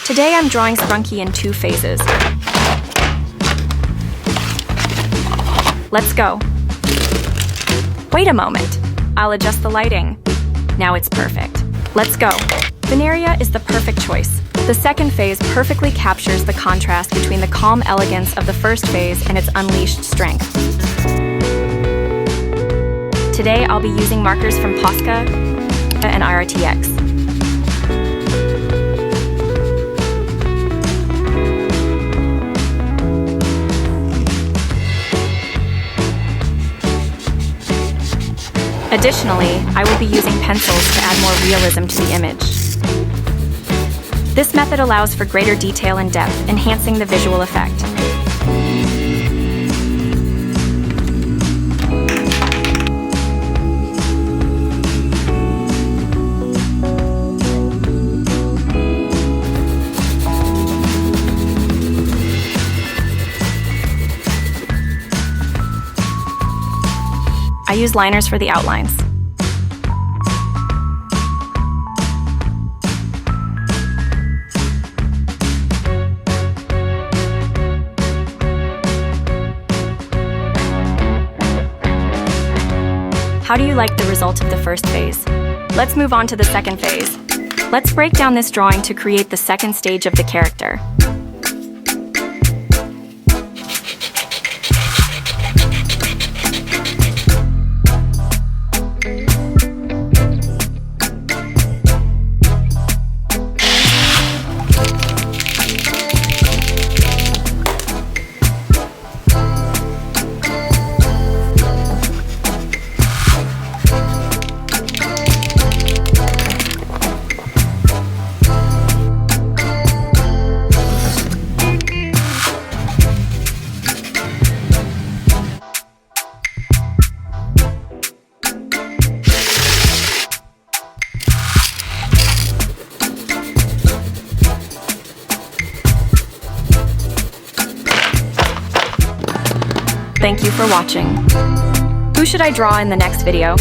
Today I'm drawing Sprunki in 2 phases. Let's go. Wait a moment. I'll adjust the lighting. Now it's perfect. Let's go. Vineria is the perfect choice. The second phase perfectly captures the contrast between the calm elegance of the first phase and its unleashed strength. Today I'll be using markers from Posca and IRTX. Additionally, I will be using pencils to add more realism to the image. This method allows for greater detail and depth, enhancing the visual effect. I use liners for the outlines. How do you like the result of the first phase? Let's move on to the second phase. Let's break down this drawing to create the second stage of the character. Thank you for watching. Who should I draw in the next video?